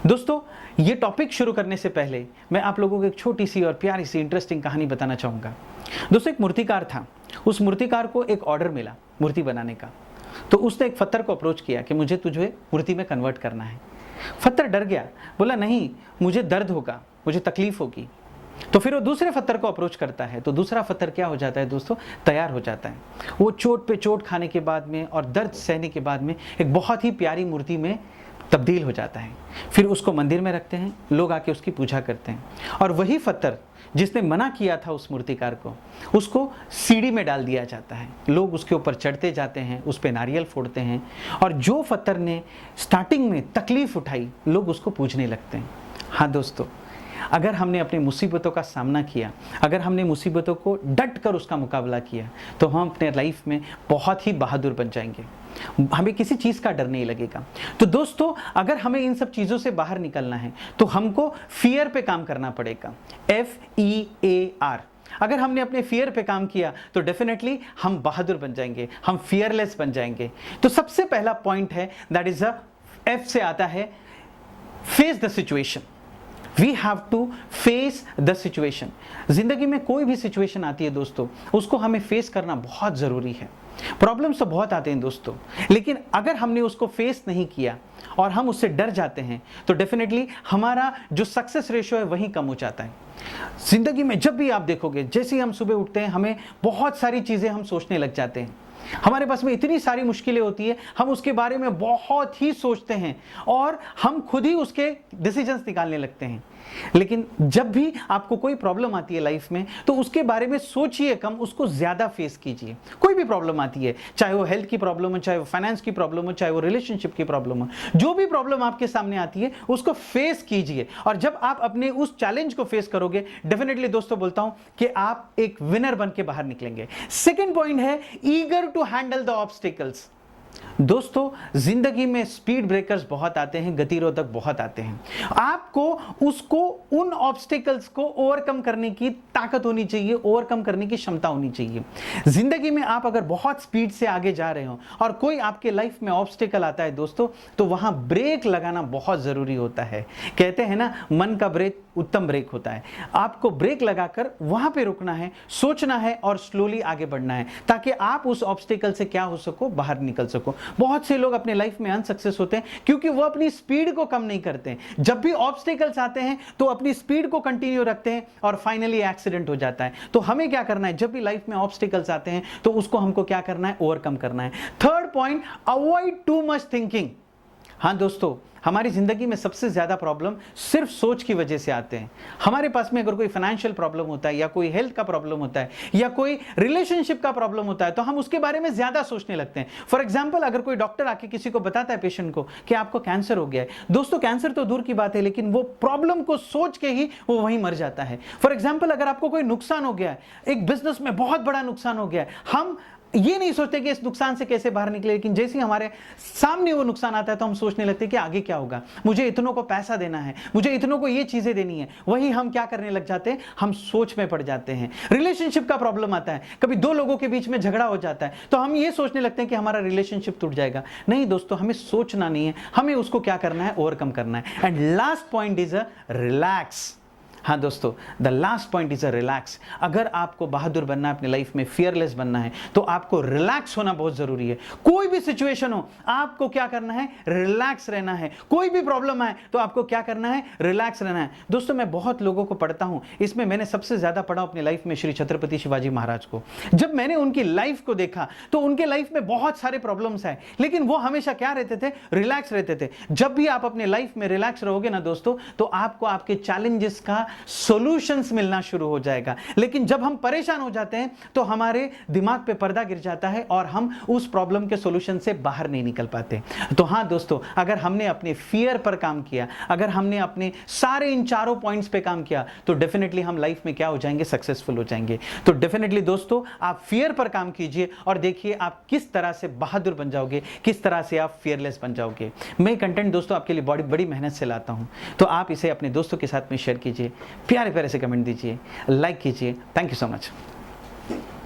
दोस्तों, ये टॉपिक शुरू करने से पहले मैं आप लोगों को एक छोटी सी और प्यारी सी इंटरेस्टिंग कहानी बताना चाहूँगा। दोस्तों, एक मूर्तिकार था। उस मूर्तिकार को एक ऑर्डर मिला मूर्ति बनाने का। तो उसने एक पत्थर को अप्रोच किया कि मुझे तुझे मूर्ति में कन्वर्ट करना है। पत्थर डर गया, बोला नहीं, मुझे दर्द होगा, मुझे तकलीफ होगी। तो फिर वो दूसरे पत्थर को अप्रोच करता है। तो दूसरा पत्थर क्या हो जाता है दोस्तों, तैयार हो जाता है। वो चोट पे चोट खाने के बाद में और दर्द सहने के बाद में एक बहुत ही प्यारी मूर्ति में तब्दील हो जाता है। फिर उसको मंदिर में रखते हैं, लोग आके उसकी पूजा करते हैं। और वही पत्थर जिसने मना किया था उस मूर्तिकार को, उसको सीढ़ी में डाल दिया जाता है। लोग उसके ऊपर चढ़ते जाते हैं, उस पे नारियल फोड़ते हैं, और जो पत्थर ने स्टार्टिंग में तकलीफ उठाई, लोग उसको पूजने लगते हैं। हाँ दोस्तों, अगर हमने अपनी मुसीबतों का सामना किया, अगर हमने मुसीबतों को डट कर उसका मुकाबला किया, तो हम अपने लाइफ में बहुत ही बहादुर बन जाएंगे। हमें किसी चीज़ का डर नहीं लगेगा। तो दोस्तों, अगर हमें इन सब चीज़ों से बाहर निकलना है तो हमको फियर पे काम करना पड़ेगा। FEAR। अगर हमने अपने फियर पे काम किया तो डेफिनेटली हम बहादुर बन जाएंगे, हम फियरलेस बन जाएंगे। तो सबसे पहला पॉइंट है, दैट इज F से आता है face the situation. We have to face the situation. जिंदगी में कोई भी सिचुएशन आती है दोस्तों, उसको हमें फेस करना बहुत ज़रूरी है। प्रॉब्लम्स तो बहुत आते हैं दोस्तों, लेकिन अगर हमने उसको फेस नहीं किया और हम उससे डर जाते हैं तो डेफिनेटली हमारा जो सक्सेस रेशियो है वही कम हो जाता है। जिंदगी में जब भी आप देखोगे, जैसे ही हम सुबह उठते हैं, हमें बहुत सारी चीज़ें हम सोचने लग जाते हैं। हमारे पास में इतनी सारी मुश्किलें होती है, हम उसके बारे में बहुत ही सोचते हैं और हम खुद ही उसके डिसीजंस निकालने लगते हैं। लेकिन जब भी आपको कोई प्रॉब्लम आती है लाइफ में, तो उसके बारे में सोचिए कम, उसको ज़्यादा फेस कीजिए। कोई भी प्रॉब्लम आती है, चाहे वो हेल्थ की प्रॉब्लम हो, चाहे वो फाइनेंस की प्रॉब्लम हो, चाहे वो रिलेशनशिप की प्रॉब्लम हो, जो भी प्रॉब्लम आपके सामने आती है उसको फेस कीजिए। और जब आप अपने उस चैलेंज को फेस करोगे, डेफिनेटली दोस्तों बोलता हूं कि आप एक विनर बन के बाहर निकलेंगे। सेकेंड पॉइंट है eager to handle the obstacles. दोस्तों, जिंदगी में स्पीड ब्रेकर्स बहुत आते हैं, गतिरोधक बहुत आते हैं। आपको उन ऑब्स्टिकल्स को ओवरकम करने की ताकत होनी चाहिए, ओवरकम करने की क्षमता होनी चाहिए। जिंदगी में आप अगर बहुत स्पीड से आगे जा रहे हो और कोई आपके लाइफ में ऑब्स्टिकल आता है दोस्तों, तो वहां ब्रेक लगाना बहुत जरूरी होता है। कहते हैं ना, मन का ब्रेक उत्तम ब्रेक होता है। आपको ब्रेक लगाकर वहां पे रुकना है, सोचना है और स्लोली आगे बढ़ना है, ताकि आप उस ऑब्स्टिकल से क्या हो सको, बाहर निकल सको। बहुत से लोग अपने लाइफ में अनसक्सेस होते हैं क्योंकि वो अपनी स्पीड को कम नहीं करते हैं। जब भी ऑब्स्टिकल्स आते हैं तो अपनी स्पीड को कंटिन्यू रखते हैं और फाइनली एक्सीडेंट हो जाता है। तो हमें क्या करना है, जब भी लाइफ में ऑब्स्टिकल्स आते हैं तो उसको हमको क्या करना है, ओवरकम करना है। Third point, avoid too much thinking. हाँ दोस्तों, हमारी जिंदगी में सबसे ज्यादा प्रॉब्लम सिर्फ सोच की वजह से आते हैं। हमारे पास में अगर कोई फाइनेंशियल प्रॉब्लम होता है, या कोई हेल्थ का प्रॉब्लम होता है, या कोई रिलेशनशिप का प्रॉब्लम होता है, तो हम उसके बारे में ज्यादा सोचने लगते हैं। फॉर एग्जांपल, अगर कोई डॉक्टर आके किसी को बताता है, पेशेंट को, कि आपको कैंसर हो गया है, दोस्तों कैंसर तो दूर की बात है, लेकिन वो प्रॉब्लम को सोच के ही वो वहीं मर जाता है। फॉर एग्जाम्पल, अगर आपको कोई नुकसान हो गया है, एक बिजनेस में बहुत बड़ा नुकसान हो गया है, हम ये नहीं सोचते कि इस नुकसान से कैसे बाहर निकले, लेकिन जैसे ही हमारे सामने वो नुकसान आता है तो हम सोचने लगते हैं कि आगे क्या होगा, मुझे इतनों को पैसा देना है, मुझे इतनों को ये चीजें देनी है। वही हम क्या करने लग जाते हैं, हम सोच में पड़ जाते हैं। रिलेशनशिप का प्रॉब्लम आता है, कभी दो लोगों के बीच में झगड़ा हो जाता है, तो हम ये सोचने लगते हैं कि हमारा रिलेशनशिप टूट जाएगा। नहीं दोस्तों, हमें सोचना नहीं है, हमें उसको क्या करना है, ओवरकम करना है। And last point is a relax. हाँ दोस्तों, the last point is a relax. अगर आपको बहादुर बनना है, अपने लाइफ में फियरलेस बनना है, तो आपको रिलैक्स होना बहुत जरूरी है। कोई भी सिचुएशन हो, आपको क्या करना है, रिलैक्स रहना है। कोई भी प्रॉब्लम आए तो आपको क्या करना है, रिलैक्स रहना है। दोस्तों, मैं बहुत लोगों को पढ़ता हूं, इसमें मैंने सबसे ज्यादा पढ़ा अपनी लाइफ में श्री छत्रपति शिवाजी महाराज को। जब मैंने उनकी लाइफ को देखा तो उनके लाइफ में बहुत सारे प्रॉब्लम्स आए, लेकिन वो हमेशा क्या रहते थे, रिलैक्स रहते थे। जब भी आप अपने लाइफ में रिलैक्स रहोगे ना दोस्तों, तो आपको आपके चैलेंजेस का सॉल्यूशंस मिलना शुरू हो जाएगा। लेकिन जब हम परेशान हो जाते हैं तो हमारे दिमाग पे पर्दा गिर जाता है और हम उस प्रॉब्लम के सॉल्यूशन से बाहर नहीं निकल पाते। तो हाँ दोस्तों, अगर हमने अपने फियर पर काम किया, अगर हमने अपने सारे इन चारों पॉइंट्स पे काम किया, तो डेफिनेटली हम लाइफ में क्या हो जाएंगे, सक्सेसफुल हो जाएंगे। तो डेफिनेटली दोस्तों, आप फियर पर काम कीजिए और देखिए आप किस तरह से बहादुर बन जाओगे, किस तरह से आप फियरलेस बन जाओगे। मैं कंटेंट दोस्तों आपके लिए बड़ी मेहनत से लाता हूं, तो आप इसे अपने दोस्तों के साथ में शेयर कीजिए, प्यारे प्यारे से कमेंट दीजिए, लाइक कीजिए। Thank you so much.